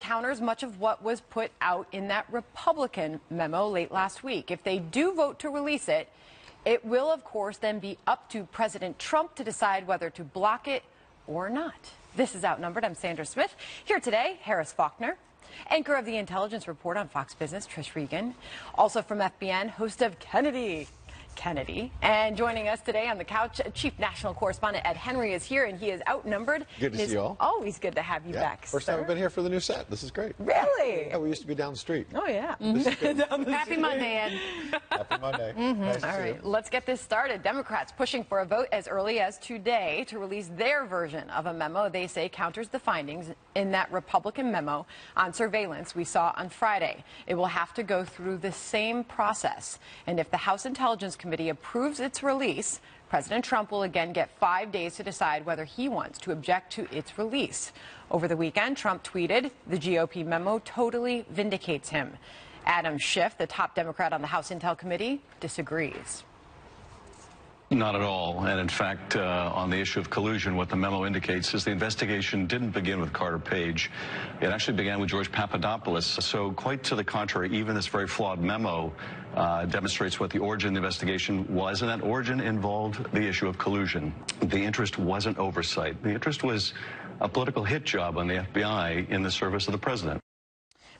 counters much of what was put out in that Republican memo late last week. If they do vote to release it, it will, of course, then be up to President Trump to decide whether to block it or not. This is Outnumbered. I'm Sandra Smith. Here today, Harris Faulkner, anchor of the Intelligence Report on Fox Business, Trish Regan. Also from FBN, host of Kennedy. And joining us today on the couch, Chief National Correspondent Ed Henry is here, and he is outnumbered. Good to see you all. Always good to have you back, First sir. time I've been here for the new set. This is great. Really? Yeah, we used to be down the street. Oh, yeah. Happy Monday, Ed. Happy Monday. Nice to All see right, you. let's get this started. Democrats pushing for a vote as early as today to release their version of a memo they say counters the findings in that Republican memo on surveillance we saw on Friday. It will have to go through the same process. And if the House Intelligence Committee approves its release, President Trump will again get 5 days to decide whether he wants to object to its release. Over the weekend, Trump tweeted, "The GOP memo totally vindicates him." Adam Schiff, the top Democrat on the House Intel Committee, disagrees. Not at all. And in fact, on the issue of collusion, what the memo indicates is the investigation didn't begin with Carter Page. It actually began with George Papadopoulos. So quite to the contrary, even this very flawed memo demonstrates what the origin of the investigation was, and that origin involved the issue of collusion. The interest wasn't oversight. The interest was a political hit job on the FBI in the service of the president.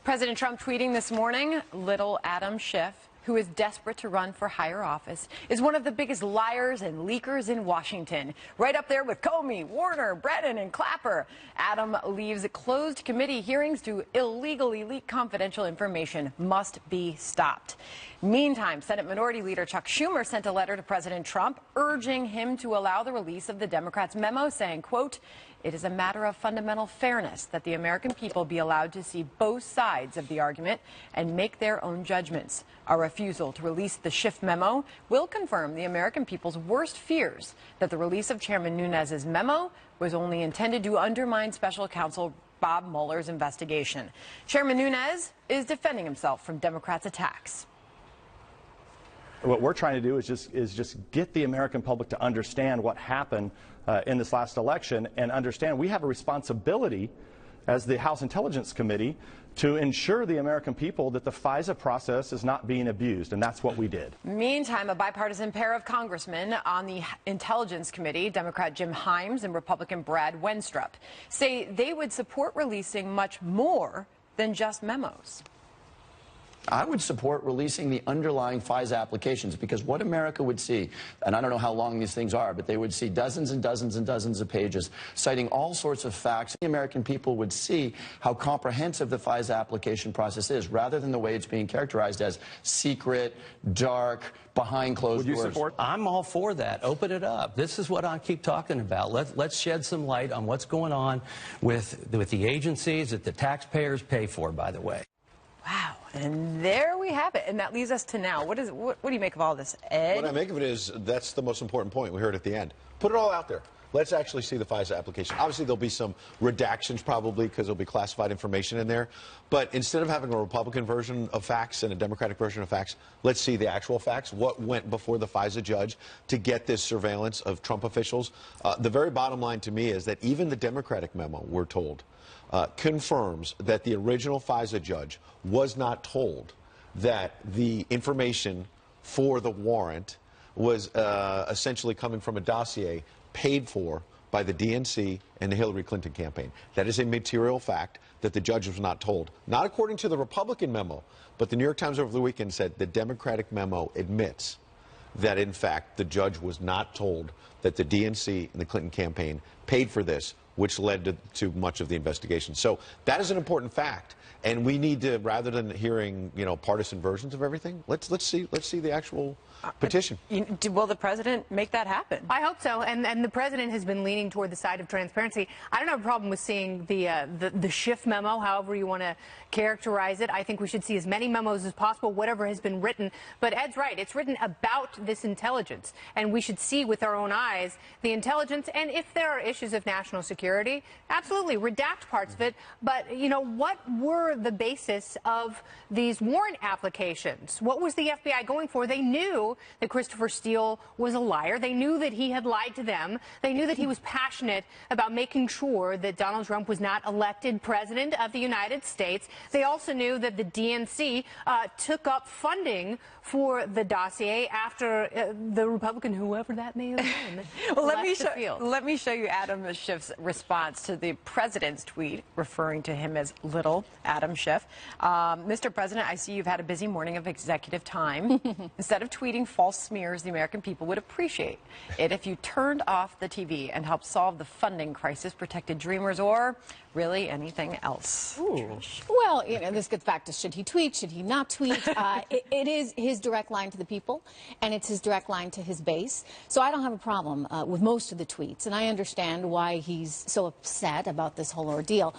President Trump tweeting this morning, little Adam Schiff, who is desperate to run for higher office, is one of the biggest liars and leakers in Washington. Right up there with Comey, Warner, Brennan, and Clapper. Adam leaves closed committee hearings to illegally leak confidential information must be stopped. Meantime, Senate Minority Leader Chuck Schumer sent a letter to President Trump urging him to allow the release of the Democrats' memo, saying, quote, "It is a matter of fundamental fairness that the American people be allowed to see both sides of the argument and make their own judgments. Our refusal to release the Schiff memo will confirm the American people's worst fears that the release of Chairman Nunes's memo was only intended to undermine Special Counsel Bob Mueller's investigation." Chairman Nunes is defending himself from Democrats' attacks. What we're trying to do is just get the American public to understand what happened in this last election and understand we have a responsibility as the House Intelligence Committee to ensure the American people that the FISA process is not being abused, and that's what we did. Meantime, a bipartisan pair of congressmen on the Intelligence Committee, Democrat Jim Himes and Republican Brad Wenstrup, say they would support releasing much more than just memos. I would support releasing the underlying FISA applications, because what America would see, and I don't know how long these things are, but they would see dozens and dozens and dozens of pages citing all sorts of facts. The American people would see how comprehensive the FISA application process is, rather than the way it's being characterized as secret, dark, behind closed doors. Would you support? I'm all for that. Open it up. This is what I keep talking about. Let's shed some light on what's going on with the agencies that the taxpayers pay for, by the way. Wow, and there we have it. And that leads us to now. What do you make of all this, Ed? What I make of it is that's the most important point. We heard at the end. Put it all out there. Let's actually see the FISA application. Obviously, there'll be some redactions probably because there'll be classified information in there. But instead of having a Republican version of facts and a Democratic version of facts, let's see the actual facts. What went before the FISA judge to get this surveillance of Trump officials? The very bottom line to me is that even the Democratic memo, we're told, confirms that the original FISA judge was not told that the information for the warrant was essentially coming from a dossier paid for by the DNC and the Hillary Clinton campaign. That is a material fact that the judge was not told. Not according to the Republican memo, but the New York Times over the weekend said the Democratic memo admits that, in fact, the judge was not told that the DNC and the Clinton campaign paid for this, which led to much of the investigation. So that is an important fact, and we need to, rather than hearing, partisan versions of everything, let's see the actual petition. Will the president make that happen? I hope so, and the president has been leaning toward the side of transparency. I don't have a problem with seeing the Schiff memo, however you want to characterize it. I think we should see as many memos as possible, whatever has been written. But Ed's right, it's written about this intelligence, and we should see with our own eyes the intelligence, and if there are issues of national security security? Absolutely, redact parts of it. But, you know, what were the basis of these warrant applications? What was the FBI going for? They knew that Christopher Steele was a liar. They knew that he had lied to them. They knew that he was passionate about making sure that Donald Trump was not elected president of the United States. They also knew that the DNC took up funding for the dossier after the Republican, whoever that may have been, well, let me show you Adam Schiff's response to the president's tweet referring to him as little Adam Schiff. Mr. President, I see you've had a busy morning of executive time. Instead of tweeting false smears, the American people would appreciate it if you turned off the TV and helped solve the funding crisis, protected dreamers, or really anything else. Well, you know, this gets back to should he tweet, should he not tweet? It is his direct line to the people, and it's his direct line to his base. So I don't have a problem with most of the tweets, and I understand why he's so upset about this whole ordeal.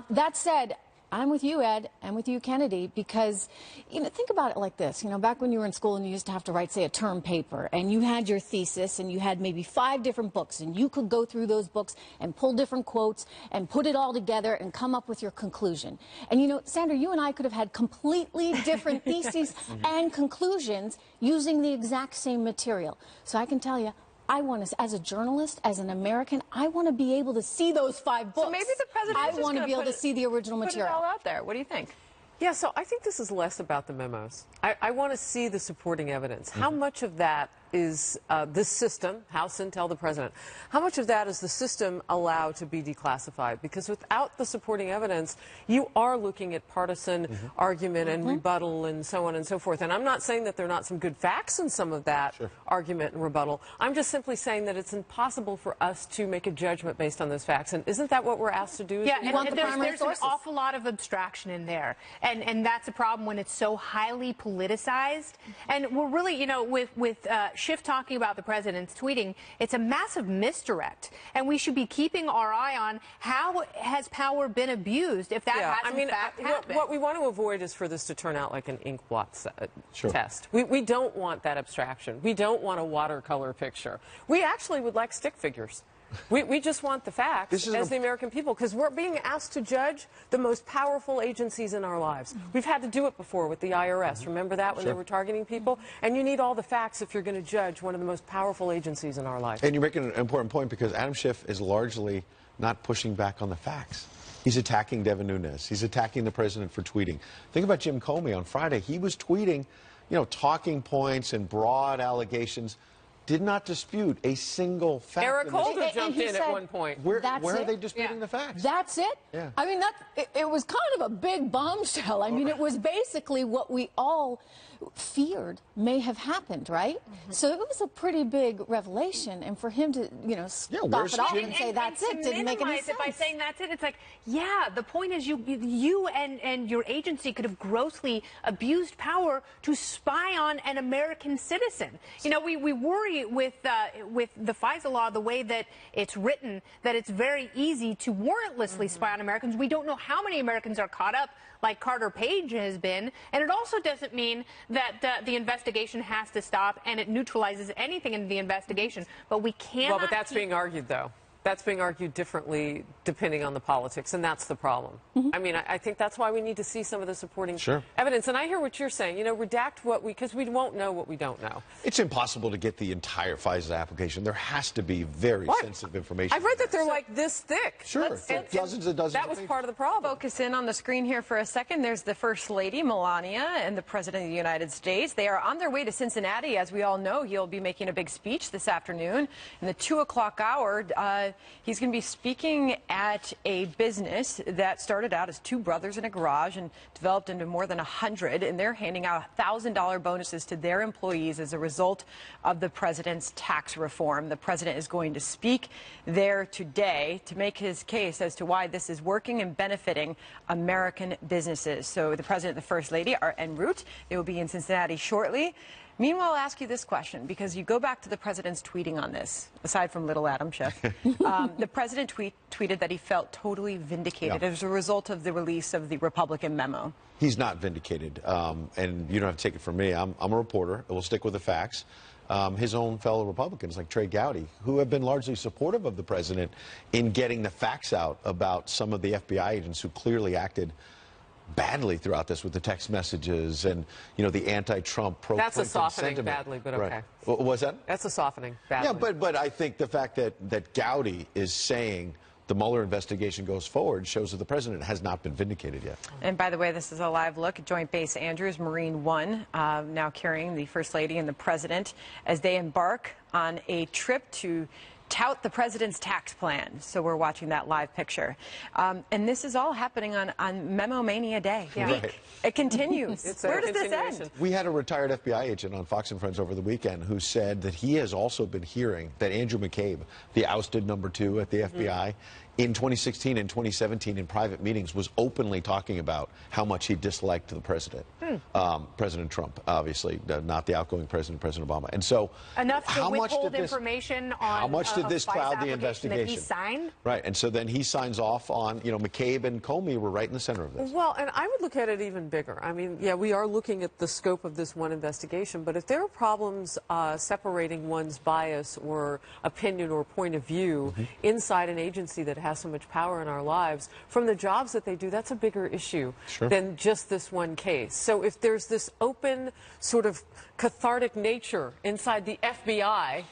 That said, I'm with you, Ed, and with you, Kennedy, because, you know, think about it like this. You know, back when you were in school and you used to have to write, say, a term paper, and you had your thesis, and you had maybe 5 different books, and you could go through those books and pull different quotes and put it all together and come up with your conclusion. And, you know, Sandra, you and I could have had completely different theses and conclusions using the exact same material. So I can tell you, I want to, as a journalist, as an American, I want to be able to see those 5 books. So maybe the president I want to be able to see the original material. Put it all out there. What do you think? Yeah, so I think this is less about the memos. I want to see the supporting evidence. How much of that is this system, House Intel, the president, how much of that is the system allowed to be declassified? Because without the supporting evidence, you are looking at partisan argument and rebuttal and so on and so forth. And I'm not saying that there are not some good facts in some of that argument and rebuttal. I'm just simply saying that it's impossible for us to make a judgment based on those facts. And isn't that what we're asked to do? Yeah, and there's an awful lot of abstraction in there. And that's a problem when it's so highly politicized. And we're really, you know, with Schiff talking about the president's tweeting, it's a massive misdirect. And we should be keeping our eye on how has power been abused if that has in fact happened. What we want to avoid is for this to turn out like an ink blot test. We don't want that abstraction. We don't want a watercolor picture. We actually would like stick figures. We just want the facts as the American people, because we're being asked to judge the most powerful agencies in our lives. We've had to do it before with the IRS. Remember that when they were targeting people? And you need all the facts if you're going to judge one of the most powerful agencies in our lives. And you're making an important point, because Adam Schiff is largely not pushing back on the facts. He's attacking Devin Nunes. He's attacking the president for tweeting. Think about Jim Comey on Friday. He was tweeting, you know, talking points and broad allegations. Did not dispute a single fact. Eric Holder jumped in at one point. Where are they disputing the facts? That's it? Yeah. I mean, it was kind of a big bombshell. I mean, it was basically what we all feared may have happened, right? So it was a pretty big revelation, and for him to, you know, stop it off and say that's it didn't make any sense. By saying that's it, it's like, yeah, the point is you and your agency could have grossly abused power to spy on an American citizen. You know, we worry with the FISA law, the way that it's written, that it's very easy to warrantlessly spy on Americans. We don't know how many Americans are caught up, like Carter Page has been, and it also doesn't mean that the investigation has to stop and it neutralizes anything in the investigation. But we can't. Well, but that's being argued, though. That's being argued differently depending on the politics, and that's the problem. I mean, I think that's why we need to see some of the supporting evidence. And I hear what you're saying. You know, redact what because we won't know what we don't know. It's impossible to get the entire FISA application. There has to be very sensitive information. I've read that they're like this thick. Sure, dozens and dozens. That was part of the problem. Focus in on the screen here for a second. There's the First Lady, Melania, and the President of the United States. They are on their way to Cincinnati. As we all know, he'll be making a big speech this afternoon. In the 2 o'clock hour, he's going to be speaking at a business that started out as 2 brothers in a garage and developed into more than 100, and they're handing out $1,000 bonuses to their employees as a result of the president's tax reform. The president is going to speak there today to make his case as to why this is working and benefiting American businesses. So the president and the First Lady are en route. They will be in Cincinnati shortly. Meanwhile, I'll ask you this question, because you go back to the president's tweeting on this, aside from little Adam Schiff. The president tweeted that he felt totally vindicated as a result of the release of the Republican memo. He's not vindicated, and you don't have to take it from me. I'm a reporter. We'll stick with the facts. his own fellow Republicans like Trey Gowdy, who have been largely supportive of the president in getting the facts out about some of the FBI agents who clearly acted badly throughout this with the text messages and, you know, the anti-Trump pro-Clinton That's a softening sentiment. badly, but okay. Right. What was that? That's a softening badly. Yeah, but I think the fact that Gowdy is saying the Mueller investigation goes forward shows that the president has not been vindicated yet. And by the way, this is a live look at Joint Base Andrews, Marine One, now carrying the First Lady and the President as they embark on a trip to tout the president's tax plan. So we're watching that live picture. And this is all happening on Memo Mania Day. Yeah. Week. Right. It continues. Where does this continuation. end? We had a retired FBI agent on Fox and Friends over the weekend who said that he has also been hearing that Andrew McCabe, the ousted #2 at the FBI, in 2016 and 2017 in private meetings was openly talking about how much he disliked the president, President Trump, obviously, not the outgoing president, President Obama. And so enough to how much withhold did this, information on how much did this FISA cloud the application investigation? that he signed? Right, and so then he signs off on, you know, McCabe and Comey were right in the center of this. Well, and I would look at it even bigger. I mean, yeah, we are looking at the scope of this one investigation, but if there are problems separating one's bias or opinion or point of view inside an agency that has so much power in our lives from the jobs that they do, that's a bigger issue than just this one case. So if there's this open sort of cathartic nature inside the FBI,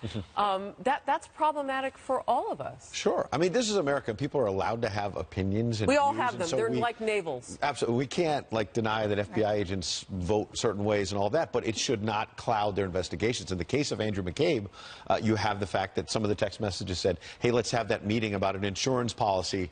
that's problematic for all of us. Sure. I mean, this is America. People are allowed to have opinions and we all views, have them. and so They're like navels. Absolutely. We can't, like, deny that FBI agents vote certain ways and all that, but it should not cloud their investigations. In the case of Andrew McCabe, you have the fact that some of the text messages said, hey, let's have that meeting about an insurance policy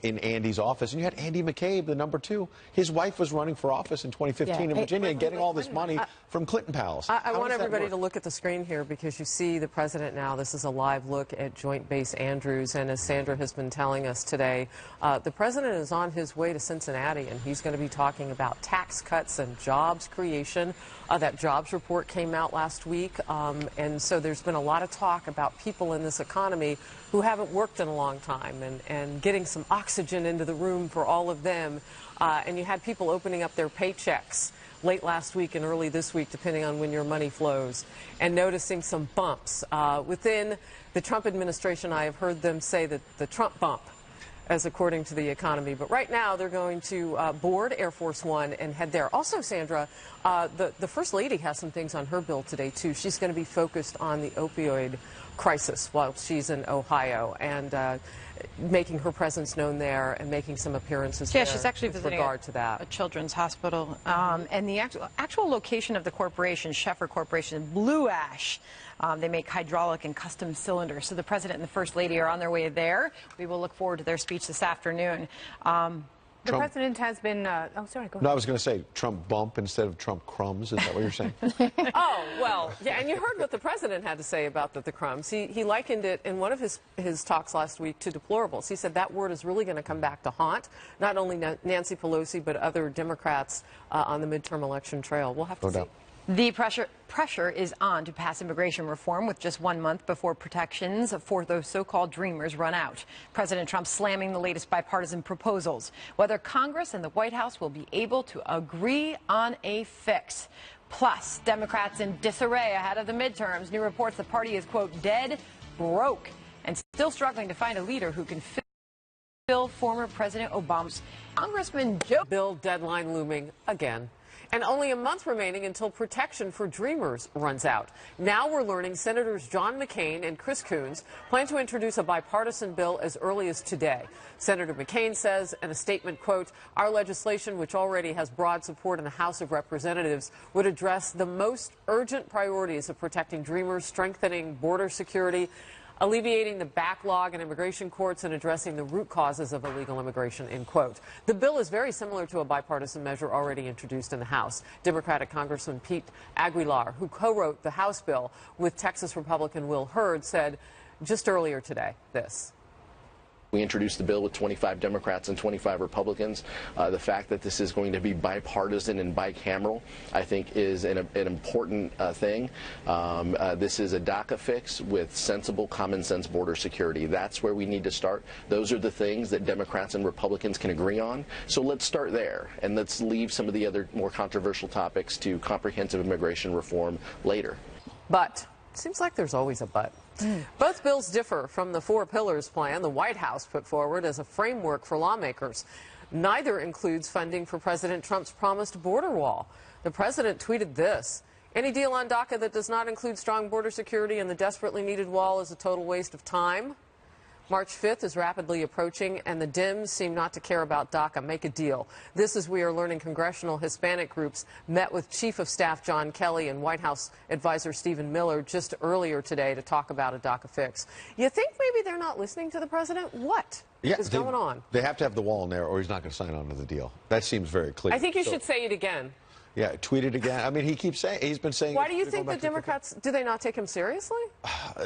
in Andy's office. And you had Andy McCabe, the #2. His wife was running for office in 2015 in Virginia and getting all this money from Clinton pals. I want everybody to look at the screen here because you see the president now. This is a live look at Joint Base Andrews. And as Sandra has been telling us today, the president is on his way to Cincinnati, and he's going to be talking about tax cuts and jobs creation. That jobs report came out last week. And so there's been a lot of talk about people in this economy who haven't worked in a long time and getting some oxygen into the room for all of them. And you had people opening up their paychecks late last week and early this week, depending on when your money flows, and noticing some bumps. Within the Trump administration, I have heard them say that the Trump bump, as according to the economy. But right now, they're going to board Air Force One and head there. Also, Sandra, the First Lady has some things on her bill today, too. She's going to be focused on the opioid crisis while she's in Ohio and making her presence known there and making some appearances there. Yeah, she's actually visiting regard to that. a children's hospital. And the actual location of the corporation, Sheffer Corporation, Blue Ash. They make hydraulic and custom cylinders. So the president and the first lady are on their way there. We will look forward to their speech this afternoon. The president has been, oh, sorry, go ahead. No, I was going to say Trump bump instead of Trump crumbs. Is that what you're saying? Oh, well, yeah, and you heard what the president had to say about the crumbs. He likened it in one of his talks last week to deplorables. He said that word is really going to come back to haunt not only Nancy Pelosi, but other Democrats on the midterm election trail. We'll have to see. The pressure is on to pass immigration reform with just 1 month before protections for those so-called dreamers run out. President Trump slamming the latest bipartisan proposals. Whether Congress and the White House will be able to agree on a fix. Plus, Democrats in disarray ahead of the midterms. New reports the party is, quote, dead broke and still struggling to find a leader who can fill former President Obama's Congressman Joe. Bill deadline looming again. And only a month remaining until protection for dreamers runs out. Now we're learning Senators John McCain and Chris Coons plan to introduce a bipartisan bill as early as today. Senator McCain says in a statement, quote, our legislation, which already has broad support in the House of Representatives, would address the most urgent priorities of protecting dreamers, strengthening border security, alleviating the backlog in immigration courts, and addressing the root causes of illegal immigration, end quote. The bill is very similar to a bipartisan measure already introduced in the House. Democratic Congressman Pete Aguilar, who co-wrote the House bill with Texas Republican Will Hurd, said just earlier today this. We introduced the bill with 25 Democrats and 25 Republicans. The fact that this is going to be bipartisan and bicameral, I think, is an important thing. This is a DACA fix with sensible, common sense border security. That's where we need to start. Those are the things that Democrats and Republicans can agree on. So let's start there, and let's leave some of the other more controversial topics to comprehensive immigration reform later. But seems like there's always a but. Both bills differ from the 4 pillars plan the White House put forward as a framework for lawmakers. Neither includes funding for President Trump's promised border wall. The president tweeted this: "Any deal on DACA that does not include strong border security and the desperately needed wall is a total waste of time." March 5th is rapidly approaching, and the Dems seem not to care about DACA. Make a deal. This is We Are Learning congressional Hispanic groups met with Chief of Staff John Kelly and White House advisor Stephen Miller just earlier today to talk about a DACA fix. You think maybe they're not listening to the president? What is going on? They have to have the wall in there, or he's not going to sign on to the deal. That seems very clear. I think you should say it again. Yeah, tweet it again. I mean, he keeps saying, he's been saying. Why do you think the Democrats, do they not take him seriously?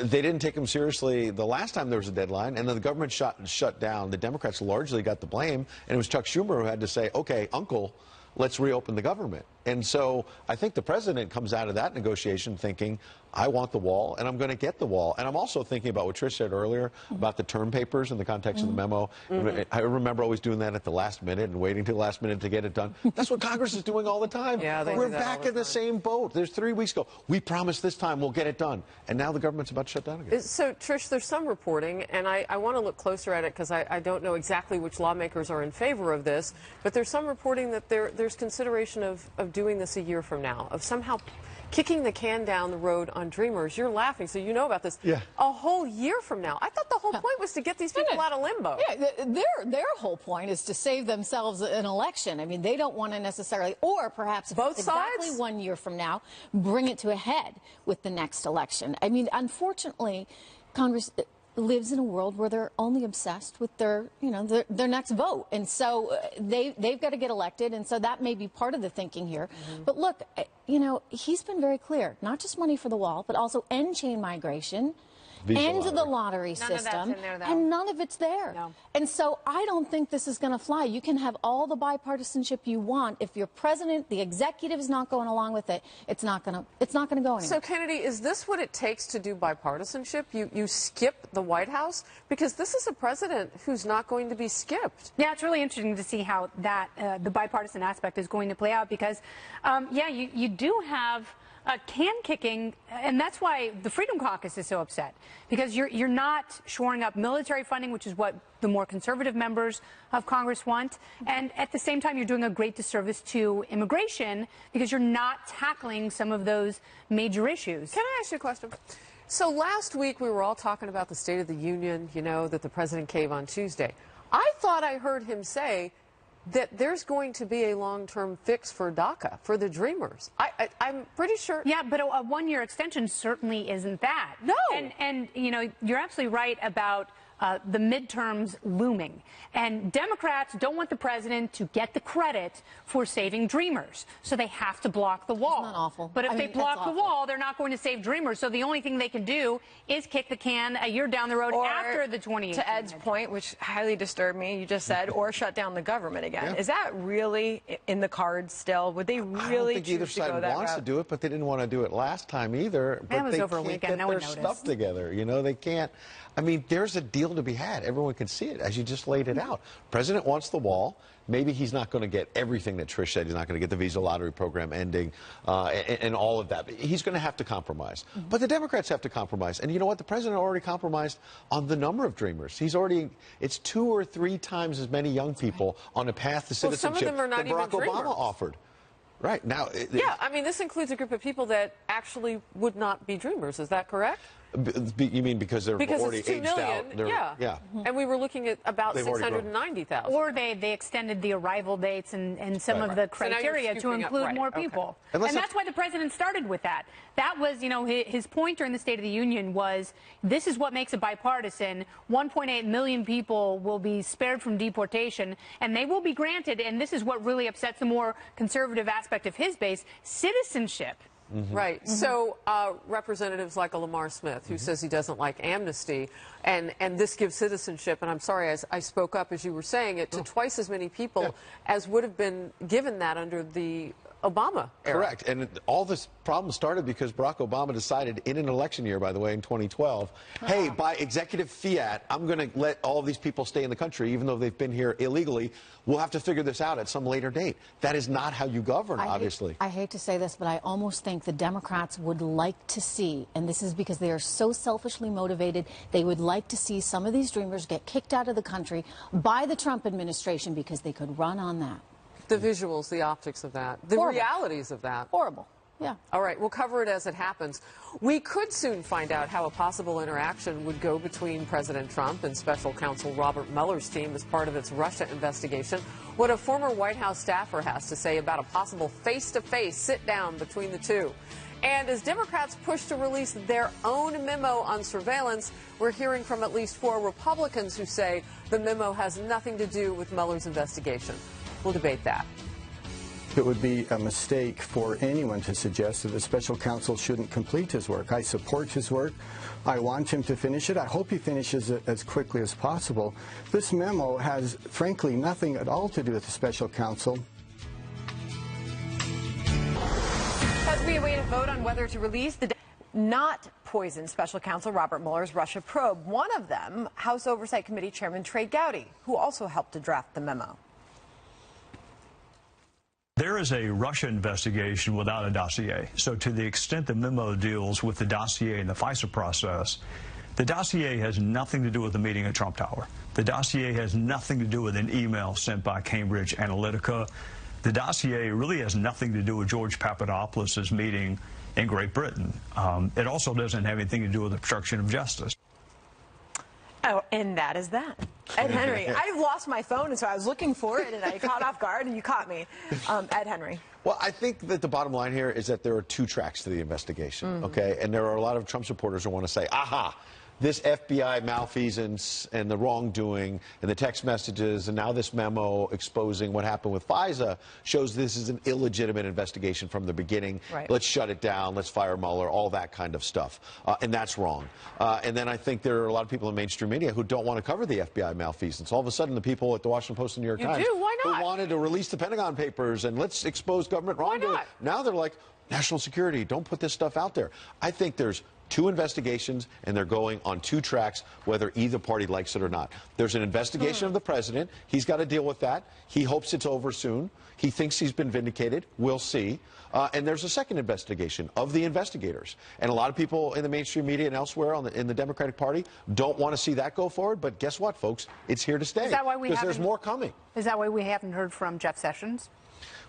They didn't take him seriously the last time there was a deadline, and then the government shut down. The Democrats largely got the blame, and it was Chuck Schumer who had to say, okay, uncle, let's reopen the government. And so I think the president comes out of that negotiation thinking, I want the wall, and I'm going to get the wall. And I'm also thinking about what Trish said earlier about the term papers in the context of the memo. I remember always doing that at the last minute and waiting till the last minute to get it done. That's what Congress is doing all the time. Yeah, we're back in the same boat. There's 3 weeks ago. We promised this time we'll get it done. And now the government's about to shut down again. So, Trish, there's some reporting, and I want to look closer at it because I don't know exactly which lawmakers are in favor of this, but there's some reporting that there's consideration of doing this a year from now, of somehow kicking the can down the road on Dreamers. You're laughing, so you know about this. Yeah. A whole year from now. I thought the whole point was to get these people out of limbo. Yeah, their whole point is to save themselves an election. I mean, they don't want to necessarily, or perhaps both exactly sides? 1 year from now, bring it to a head with the next election. I mean, unfortunately, Congress lives in a world where they're only obsessed with their next vote, and so they've got to get elected, and so that may be part of the thinking here. But look, he's been very clear: not just money for the wall, but also end chain migration, end the lottery system, and none of it's there. No. And so I don't think this is going to fly. You can have all the bipartisanship you want. If your president, the executive, is not going along with it, it's not going to go anywhere. So, Kennedy, is this what it takes to do bipartisanship? You skip the White House? Because this is a president who's not going to be skipped. Yeah, it's really interesting to see how that the bipartisan aspect is going to play out because, you do have can kicking, and that's why the Freedom Caucus is so upset, because you're not shoring up military funding, which is what the more conservative members of Congress want, and at the same time you're doing a great disservice to immigration because you're not tackling some of those major issues. Can I ask you a question? So last week we were all talking about the State of the Union, that the president gave on Tuesday. I thought I heard him say that there's going to be a long-term fix for DACA, for the Dreamers. I'm pretty sure. Yeah, but a one-year extension certainly isn't that. No. And you're absolutely right about the midterms looming. And Democrats don't want the president to get the credit for saving Dreamers. So they have to block the wall. Isn't that awful? But if they block the wall, they're not going to save Dreamers. So the only thing they can do is kick the can a year down the road after the 2018. To Ed's point, which highly disturbed me, you just said, or shut down the government again. Yeah. Is that really in the cards still? Would they really I don't think either choose to go side that wants route? to do it, but they didn't want to do it last time either. But that was they over a can't weekend. get No one their noticed. stuff together. They can't. I mean, there's a deal to be had. Everyone can see it, as you just laid it out. President wants the wall. Maybe he's not going to get everything that Trish said. He's not going to get the visa lottery program ending and all of that. But he's going to have to compromise. But the Democrats have to compromise. And you know what? The president already compromised on the number of Dreamers. It's 2 or 3 times as many young people on a path to citizenship some of them are not that Barack even Obama dreamers. offered. Right. Now, yeah, I mean, this includes a group of people that actually would not be Dreamers. Is that correct? You mean because they're already it's 2 aged million, out? Yeah. And we were looking at about 690,000. Or they extended the arrival dates and some of the criteria to include more people. And that's why the president started with that. That was, his point during the State of the Union was, this is what makes it bipartisan. 1.8 million people will be spared from deportation, and they will be granted, and this is what really upsets the more conservative aspect of his base, citizenship. Right. So representatives like a Lamar Smith, who says he doesn't like amnesty, and this gives citizenship, and I'm sorry, I spoke up as you were saying it, to twice as many people as would have been given that under the Obama era. Correct. And all this problem started because Barack Obama decided in an election year, by the way, in 2012, hey, by executive fiat, I'm going to let all of these people stay in the country, even though they've been here illegally. We'll have to figure this out at some later date. That is not how you govern, obviously. I hate to say this, but I almost think the Democrats would like to see, and this is because they are so selfishly motivated, they would like to see some of these dreamers get kicked out of the country by the Trump administration because they could run on that. The visuals, the optics of that, the realities of that. Horrible. Yeah. All right, we'll cover it as it happens. We could soon find out how a possible interaction would go between President Trump and special counsel Robert Mueller's team as part of its Russia investigation. What a former White House staffer has to say about a possible face-to-face sit-down between the two. And as Democrats push to release their own memo on surveillance, we're hearing from at least 4 Republicans who say the memo has nothing to do with Mueller's investigation. We'll debate that. It would be a mistake for anyone to suggest that the special counsel shouldn't complete his work. I support his work. I want him to finish it. I hope he finishes it as quickly as possible. This memo has, frankly, nothing at all to do with the special counsel. As we await a vote on whether to release the not poison special counsel Robert Mueller's Russia probe, one of them, House Oversight Committee Chairman Trey Gowdy, who also helped to draft the memo. There is a Russia investigation without a dossier. So to the extent the memo deals with the dossier and the FISA process, the dossier has nothing to do with the meeting at Trump Tower. The dossier has nothing to do with an email sent by Cambridge Analytica. The dossier really has nothing to do with George Papadopoulos' meeting in Great Britain. It also doesn't have anything to do with obstruction of justice. Oh, and that is that. Ed Henry, I've lost my phone, and so I was looking for it, and I caught off guard, and you caught me. Ed Henry. Well, I think that the bottom line here is that there are 2 tracks to the investigation, okay? And there are a lot of Trump supporters who want to say, aha, this FBI malfeasance and the wrongdoing and the text messages and now this memo exposing what happened with FISA shows this is an illegitimate investigation from the beginning. Right. Let's shut it down. Let's fire Mueller, all that kind of stuff. And that's wrong. And then I think there are a lot of people in mainstream media who don't want to cover the FBI malfeasance. All of a sudden, the people at the Washington Post and New York Times Why not? who wanted to release the Pentagon Papers and let's expose government wrongdoing. Why not? Now they're like, national security, don't put this stuff out there. I think there's 2 investigations, and they're going on 2 tracks, whether either party likes it or not. There's an investigation of the president. He's got to deal with that. He hopes it's over soon. He thinks he's been vindicated. We'll see. And there's a second investigation of the investigators. And a lot of people in the mainstream media and elsewhere in the Democratic Party don't want to see that go forward. But guess what, folks? It's here to stay. Is that why we because there's more coming. Is that why we haven't heard from Jeff Sessions?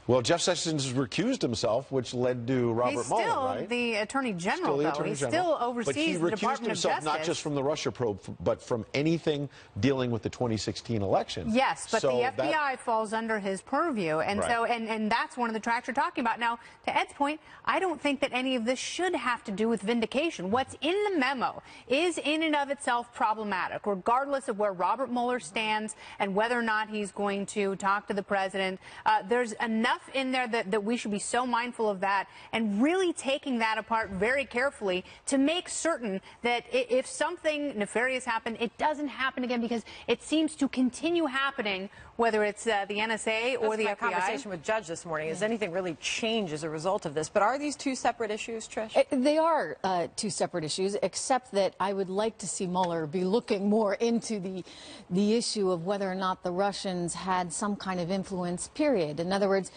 Well, Jeff Sessions recused himself, which led to Robert Mueller, right? He's still the Attorney General, though. He General. still oversees the Department of Justice. But he recused himself not just from the Russia probe, but from anything dealing with the 2016 election. Yes, but the FBI falls under his purview, and right. so and that's one of the tracks you're talking about. Now, to Ed's point, I don't think that any of this should have to do with vindication. What's in the memo is in and of itself problematic, regardless of where Robert Mueller stands and whether or not he's going to talk to the president. There's enough in there that we should be so mindful of that and really taking that apart very carefully to make certain that if something nefarious happened, it doesn't happen again, because it seems to continue happening, whether it's the NSA or the FBI. Conversation with Judge this morning. Has anything really changed as a result of this? But are these 2 separate issues, Trish? They are 2 separate issues, except that I would like to see Mueller be looking more into the issue of whether or not the Russians had some kind of influence, period. In other words,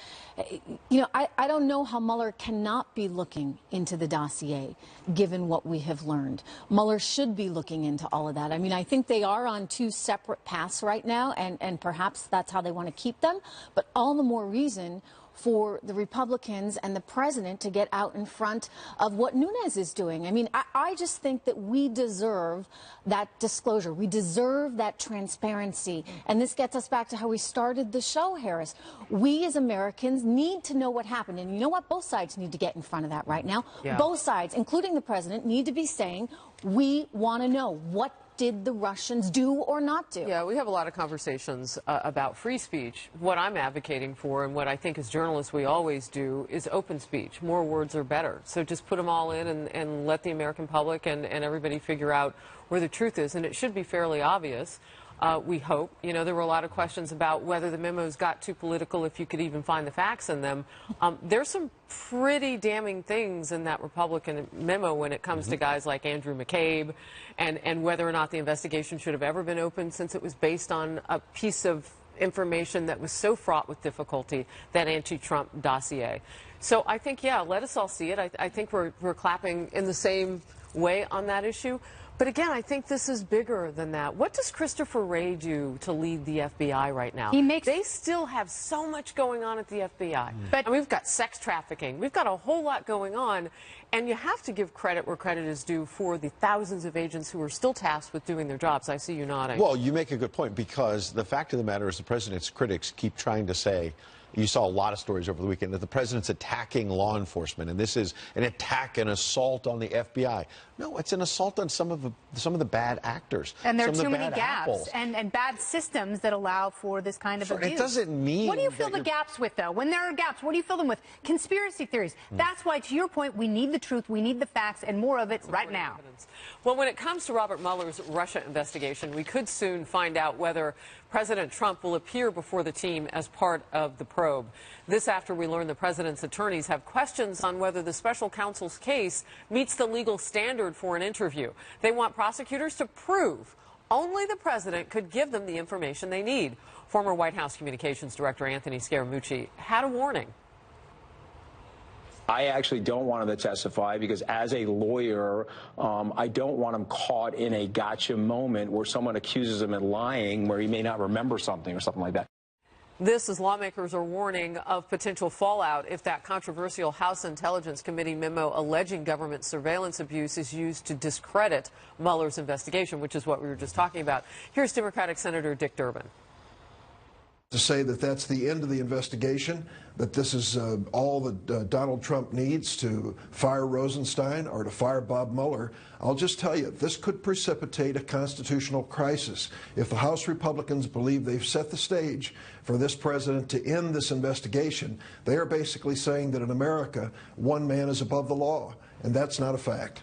you know, I don't know how Mueller cannot be looking into the dossier, given what we have learned. Mueller should be looking into all of that. I mean, I think they are on 2 separate paths right now, and perhaps that's how they want to keep them, but all the more reason for the Republicans and the president to get out in front of what Nunes is doing. I mean, I just think that we deserve that disclosure. We deserve that transparency. And this gets us back to how we started the show, Harris. We as Americans need to know what happened. And you know what? Both sides need to get in front of that right now. Yeah. Both sides, including the president, need to be saying, we want to know what did the Russians do or not do? Yeah, we have a lot of conversations about free speech. What I'm advocating for, and what I think as journalists we always do, is open speech. More words are better. So just put them all in and let the American public and everybody figure out where the truth is. And it should be fairly obvious. we hope. You know, there were a lot of questions about whether the memos got too political, if you could even find the facts in them. There's some pretty damning things in that Republican memo when it comes to guys like Andrew McCabe and whether or not the investigation should have ever been opened, since it was based on a piece of information that was so fraught with difficulty, that anti-Trump dossier. So I think, yeah, let us all see it. I think we're clapping in the same way on that issue. But again, I think this is bigger than that. What does Christopher Wray do to lead the FBI right now? They still have so much going on at the FBI. But I mean, we've got sex trafficking. We've got a whole lot going on. And you have to give credit where credit is due for the thousands of agents who are still tasked with doing their jobs. I see you nodding. Well, you make a good point, because the fact of the matter is the president's critics keep trying to say, you saw a lot of stories over the weekend, that the president's attacking law enforcement, and this is an attack, an assault on the FBI. No, it's an assault on some of the bad actors. And there are too many gaps and bad systems that allow for this kind of abuse. It doesn't mean. What do you fill the gaps with, though? When there are gaps, what do you fill them with? Conspiracy theories. That's why, to your point, we need the truth, we need the facts, and more of it right now. Well, when it comes to Robert Mueller's Russia investigation, we could soon find out whether President Trump will appear before the team as part of the probe. This after we learn the president's attorneys have questions on whether the special counsel's case meets the legal standard for an interview. They want prosecutors to prove only the president could give them the information they need. Former White House Communications Director Anthony Scaramucci had a warning. I actually don't want him to testify because, as a lawyer, I don't want him caught in a gotcha moment where someone accuses him of lying, where he may not remember something or something like that. This, as lawmakers are warning of potential fallout if that controversial House Intelligence Committee memo alleging government surveillance abuse is used to discredit Mueller's investigation, which is what we were just talking about. Here's Democratic Senator Dick Durbin. To say that that's the end of the investigation, that this is all that Donald Trump needs to fire Rosenstein or to fire Bob Mueller, I'll just tell you, this could precipitate a constitutional crisis. If the House Republicans believe they've set the stage for this president to end this investigation, they are basically saying that in America, one man is above the law, and that's not a fact.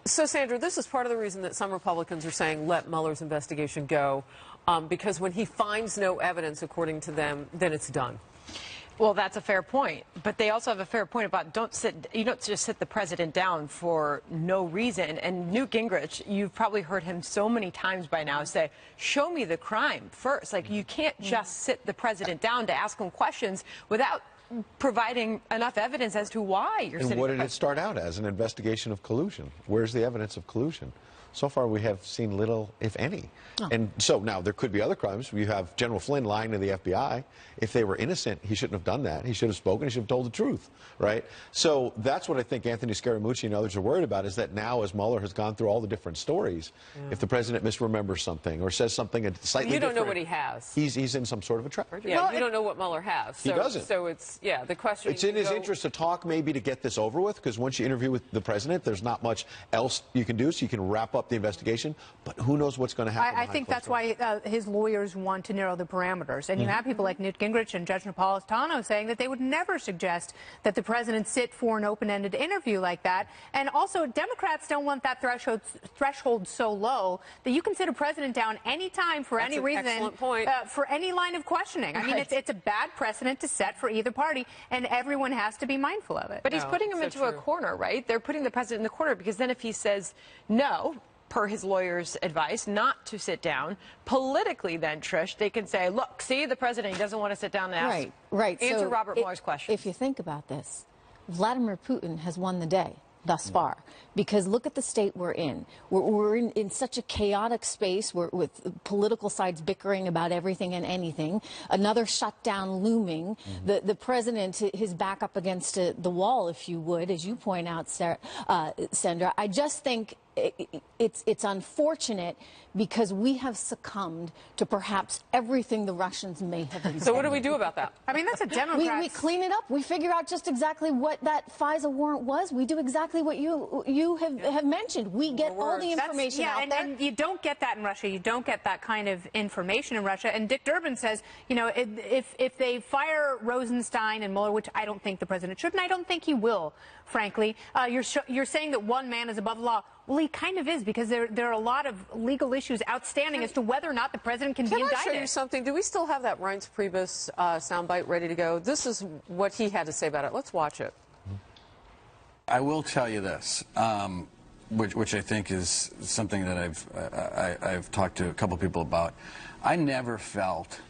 So, Sandra, this is part of the reason that some Republicans are saying let Mueller's investigation go, because when he finds no evidence, according to them, then it's done. Well, that's a fair point. But they also have a fair point about you don't just sit the president down for no reason. And Newt Gingrich, you've probably heard him so many times by now say, show me the crime first. Like, you can't just sit the president down to ask him questions without providing enough evidence as to why you're sitting. And what did it start out as? An investigation of collusion. Where's the evidence of collusion? So far, we have seen little, if any. Oh. And so now there could be other crimes. You have General Flynn lying to the FBI. If they were innocent, he shouldn't have done that. He should have spoken. He should have told the truth, right? So that's what I think Anthony Scaramucci and others are worried about, is that now, as Mueller has gone through all the different stories, if the president misremembers something or says something slightly different. You don't know what he has. He's in some sort of a trap. Yeah, well, you don't know what Mueller has. So, he doesn't. So it's, yeah, the question. It's in his interest to talk, maybe, to get this over with, because once you interview with the president, there's not much else you can do, so you can wrap up the investigation. But who knows what's going to happen? I think that's why his lawyers want to narrow the parameters. And you have people like Newt Gingrich and Judge Napolitano saying that they would never suggest that the president sit for an open-ended interview like that. And also, Democrats don't want that threshold so low that you can sit a president down any time for any reason, excellent point. For any line of questioning. I mean, it's a bad precedent to set for either party, and everyone has to be mindful of it. But he's putting him into a corner, right? They're putting the president in the corner, because then if he says no, per his lawyer's advice, not to sit down, politically then, Trish, they can say, look, see, the president, he doesn't want to sit down and answer Robert Mueller's question. If you think about this, Vladimir Putin has won the day thus far, because look at the state we're in. We're in such a chaotic space with political sides bickering about everything and anything, another shutdown looming, the president, his back up against the wall, if you would, as you point out, Sandra. I just think it's unfortunate, because we have succumbed to perhaps everything the Russians may have intended. So what do we do about that? I mean, that's a Democrat. We clean it up. We figure out just exactly what that FISA warrant was. We do exactly what you have mentioned. We get all the information out there. And you don't get that in Russia. You don't get that kind of information in Russia. And Dick Durbin says, you know, if they fire Rosenstein and Mueller, which I don't think the president should, and I don't think he will, frankly, you're saying that one man is above the law. Well, he kind of is, because there are a lot of legal issues outstanding as to whether or not the president can be indicted. Can I show you something? Do we still have that Reince Priebus soundbite ready to go? This is what he had to say about it. Let's watch it. I will tell you this, which I think is something that I've talked to a couple people about. I never felt,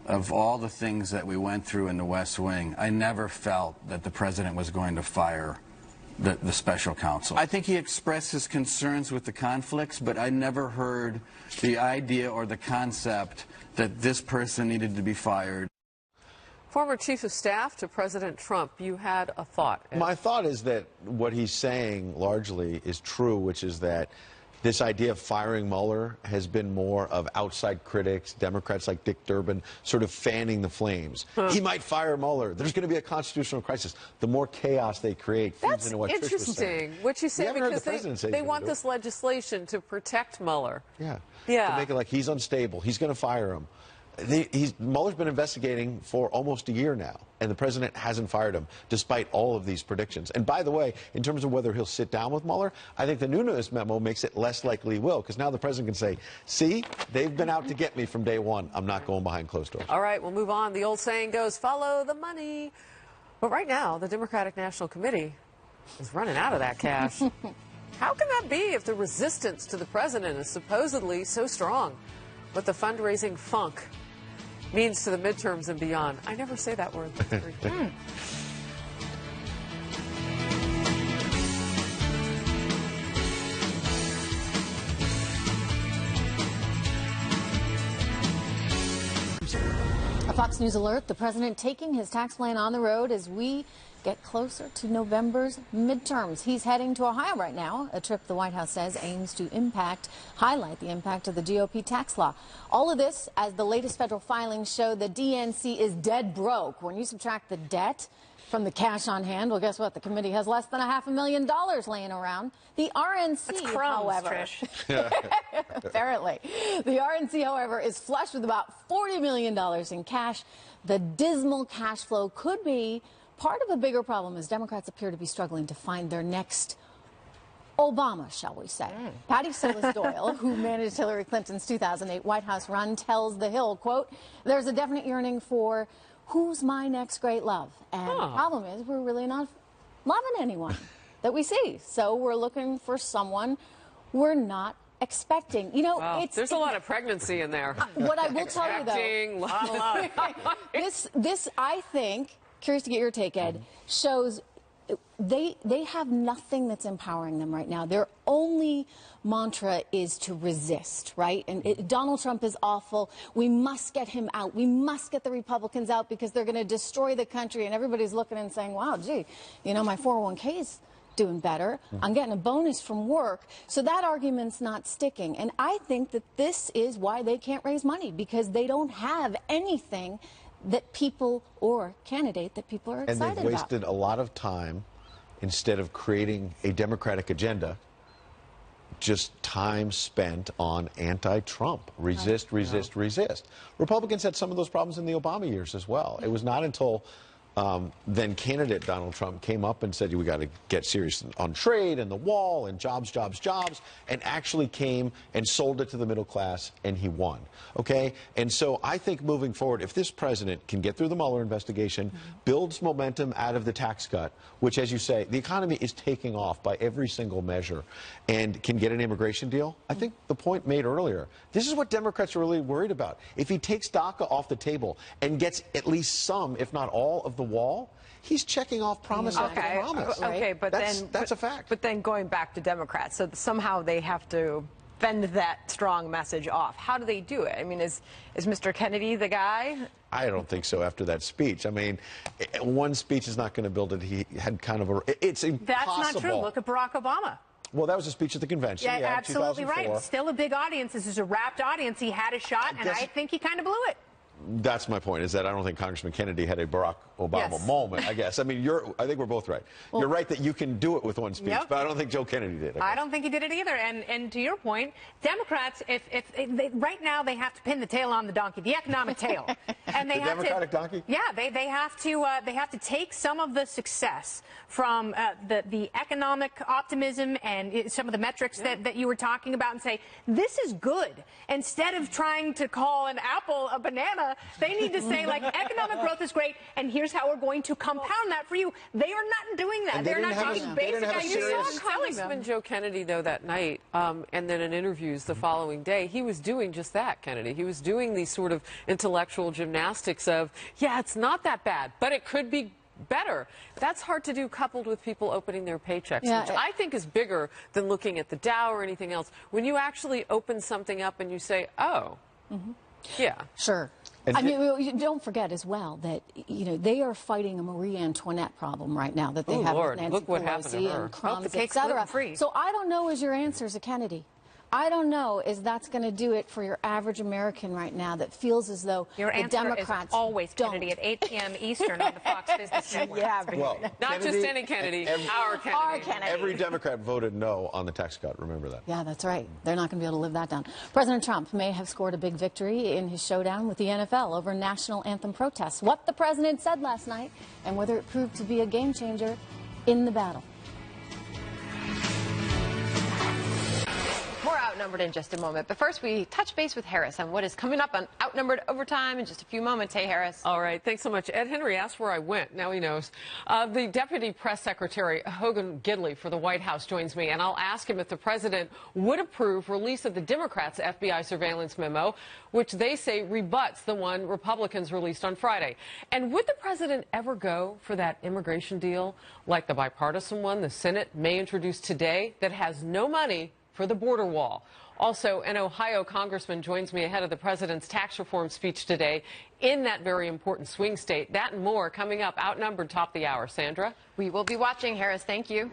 of all the things that we went through in the West Wing, I never felt that the president was going to fire the special counsel. I think he expressed his concerns with the conflicts, but I never heard the idea or the concept that this person needed to be fired. Former chief of staff to President Trump, you had a thought. My thought is that what he's saying largely is true, which is that this idea of firing Mueller has been more of outside critics, Democrats like Dick Durbin, sort of fanning the flames. He might fire Mueller. There's going to be a constitutional crisis. The more chaos they create feeds into what Trish was saying. Interesting what you say, because they want this legislation to protect Mueller. Yeah. Yeah. To make it like he's unstable. He's going to fire him. Mueller's been investigating for almost a year now, and the president hasn't fired him, despite all of these predictions. And by the way, in terms of whether he'll sit down with Mueller, I think the Nunes memo makes it less likely he will, because now the president can say, see, they've been out to get me from day one. I'm not going behind closed doors. All right, we'll move on. The old saying goes, follow the money. But right now, the Democratic National Committee is running out of that cash. How can that be if the resistance to the president is supposedly so strong? What the fundraising funk means to the midterms and beyond. I never say that word. A Fox News alert, the president taking his tax plan on the road as we get closer to November's midterms. He's heading to Ohio right now, a trip the White House says aims to highlight the impact of the GOP tax law. All of this as the latest federal filings show the DNC is dead broke. When you subtract the debt from the cash on hand, well, guess what? The committee has less than $500,000 laying around. The RNC, That's crumbs, however, Trish. apparently, the RNC, however, is flush with about $40 million in cash. The dismal cash flow could be part of a bigger problem as Democrats appear to be struggling to find their next Obama, shall we say. Patty Silas Doyle, who managed Hillary Clinton's 2008 White House run, tells The Hill, quote, there's a definite yearning for who's my next great love. And the problem is we're really not loving anyone that we see. So we're looking for someone we're not expecting. You know, wow, there's a lot of pregnancy in there. What I will tell you, though, this, I think, curious to get your take, Ed, shows they have nothing that's empowering them right now. Their only mantra is to resist, right? And Donald Trump is awful. We must get him out. We must get the Republicans out because they're going to destroy the country. And everybody's looking and saying, wow, gee, you know, my 401k's doing better. I'm getting a bonus from work. So that argument's not sticking. And I think that this is why they can't raise money, because they don't have anything that people or candidate that people are excited about. And they've wasted a lot of time instead of creating a Democratic agenda, just time spent on anti-Trump. Resist, resist, resist. Republicans had some of those problems in the Obama years as well. It was not until then candidate Donald Trump came up and said, we got to get serious on trade and the wall and jobs, jobs, jobs, and actually came and sold it to the middle class, and he won. Okay? And so I think moving forward, if this president can get through the Mueller investigation, builds momentum out of the tax cut, which, as you say, the economy is taking off by every single measure, and can get an immigration deal, I think the point made earlier, this is what Democrats are really worried about. If he takes DACA off the table and gets at least some, if not all, of the wall, he's checking off promise after promise. Okay, but that's a fact. But then going back to Democrats, so somehow they have to fend that strong message off. How do they do it? I mean, is Mr. Kennedy the guy? I don't think so after that speech. I mean, one speech is not going to build it. He had kind of a... It's impossible. That's not true. Look at Barack Obama. Well, that was a speech at the convention. Yeah, absolutely right. Still a big audience. This is a wrapped audience. He had a shot, and I think he kind of blew it. that's my point, is that I don't think Congressman Kennedy had a Barack Obama moment, I guess. I mean, I think we're both right. You're right that you can do it with one speech, but I don't think Joe Kennedy did. I don't think he did it either. And to your point, Democrats, if they, right now they have to pin the tail on the donkey, the economic tail, and they the have Democratic to, donkey. Yeah, they have to take some of the success from the economic optimism and some of the metrics that you were talking about and say this is good. Instead of trying to call an apple a banana, they need to say, like, economic growth is great, and here's how we're going to compound that for you. They are not doing that. They're not taking basic ideas. You saw Congressman Joe Kennedy, though, that night, and then in interviews the following day, he was doing just that, Kennedy. He was doing these sort of intellectual gymnastics of, yeah, it's not that bad, but it could be better. That's hard to do coupled with people opening their paychecks, which I think is bigger than looking at the Dow or anything else. When you actually open something up and you say, oh, yeah. Sure. I mean, don't forget as well that, you know, they are fighting a Marie Antoinette problem right now that they have with Nancy Pelosi and Crumbs, etc. So I don't know is your answer as a Kennedy. I don't know is that's going to do it for your average American right now that feels as though your the Democrats is always Kennedy at 8 p.m. Eastern on the Fox Business Network. Yeah, well, not Kennedy, just any Kennedy, our Kennedy. Our Kennedy. Every Democrat voted no on the tax cut. Remember that. Yeah, that's right. They're not going to be able to live that down. President Trump may have scored a big victory in his showdown with the NFL over national anthem protests. What the president said last night and whether it proved to be a game changer in the battle. More Outnumbered in just a moment. But first, we touch base with Harris on what is coming up on Outnumbered Overtime in just a few moments. Hey, Harris. All right. Thanks so much. Ed Henry asked where I went. Now he knows. The Deputy Press Secretary, Hogan Gidley, for the White House joins me, and I'll ask him if the president would approve release of the Democrats' FBI surveillance memo, which they say rebuts the one Republicans released on Friday. And would the president ever go for that immigration deal like the bipartisan one the Senate may introduce today that has no money for the border wall? Also, an Ohio congressman joins me ahead of the president's tax reform speech today in that very important swing state. That and more coming up. Outnumbered, top of the hour. Sandra? We will be watching, Harris. Thank you.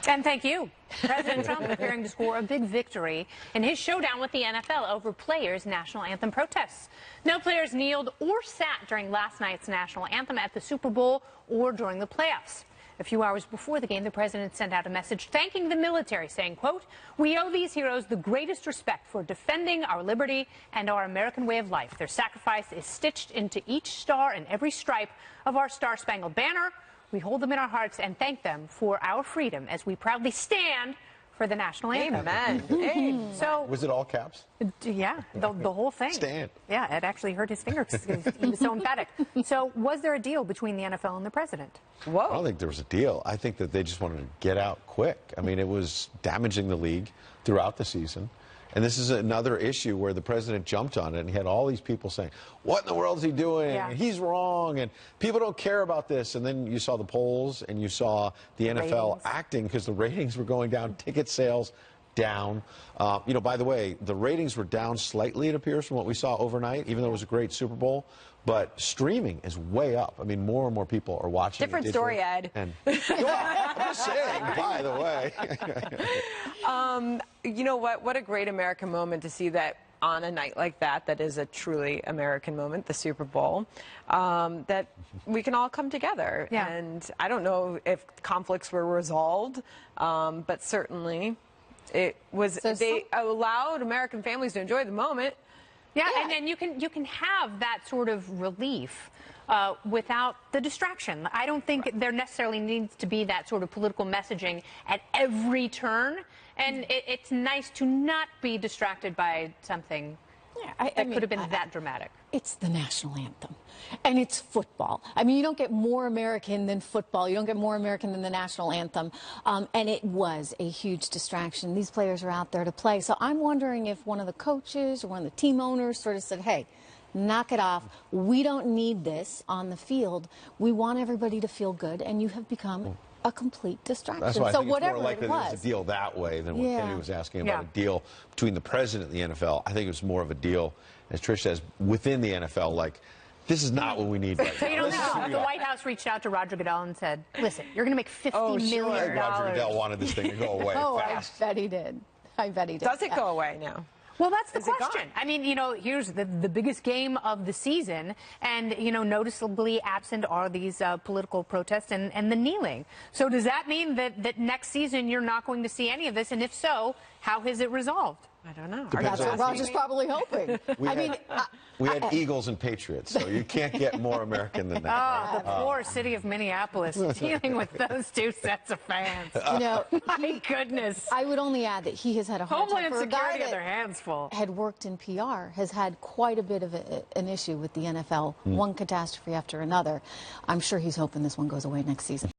And thank you. President Trump appearing to score a big victory in his showdown with the NFL over players' national anthem protests. No players kneeled or sat during last night's national anthem at the Super Bowl or during the playoffs. A few hours before the game, the president sent out a message thanking the military, saying, quote, "We owe these heroes the greatest respect for defending our liberty and our American way of life. Their sacrifice is stitched into each star and every stripe of our Star-Spangled Banner. We hold them in our hearts and thank them for our freedom as we proudly stand for the national anthem." Amen. So was it all caps? Yeah, the whole thing. Stand. Yeah, it actually hurt his fingers. He was so emphatic. So was there a deal between the NFL and the president? Whoa. I don't think there was a deal. I think that they just wanted to get out quick. I mean, it was damaging the league throughout the season. And this is another issue where the president jumped on it and he had all these people saying, what in the world is he doing? Yeah. He's wrong. And people don't care about this. And then you saw the polls and you saw the NFL acting because the ratings were going down, ticket sales down. You know, by the way, the ratings were down slightly, it appears, from what we saw overnight, even though it was a great Super Bowl. But streaming is way up. I mean, more and more people are watching. Different story, Ed. And, I'm just saying, by the way. You know what? What a great American moment to see that on a night like that. That is a truly American moment, the Super Bowl, that we can all come together. Yeah. And I don't know if conflicts were resolved, but certainly it was. They allowed American families to enjoy the moment. Yeah, and then you can have that sort of relief without the distraction. I don't think there necessarily needs to be that sort of political messaging at every turn, and it's nice to not be distracted by something that could have been that dramatic. It's the national anthem, and it's football. I mean, you don't get more American than football. You don't get more American than the national anthem, and it was a huge distraction. These players are out there to play, so I'm wondering if one of the coaches or one of the team owners sort of said, hey, knock it off. We don't need this on the field. We want everybody to feel good, and you have become a complete distraction. That's why I think whatever it's more likely it was, there's a deal that way than what Kennedy was asking about, a deal between the president and the NFL. I think it was more of a deal, as Trish says, within the NFL, like, this is not what we need right So now. you don't think the White House reached out to Roger Goodell and said, listen, you're going to make $50 million. Roger Goodell wanted this thing to go away Oh, fast. I bet he did. I bet he did. Does it go away now? Well, that's the Is it question. gone? I mean, here's the biggest game of the season, and, noticeably absent are these political protests and the kneeling. So does that mean that next season you're not going to see any of this? And if so, how is it resolved? I don't know. Depends That's what Roger's probably hoping. We had Eagles and Patriots, so you can't get more American than that. Oh, the poor city of Minneapolis dealing with those two sets of fans. My goodness. I would only add that he has had a hard time. Homeland For a guy Security that had their hands full. had worked in PR, has had quite a bit of an issue with the NFL, one catastrophe after another. I'm sure he's hoping this one goes away next season.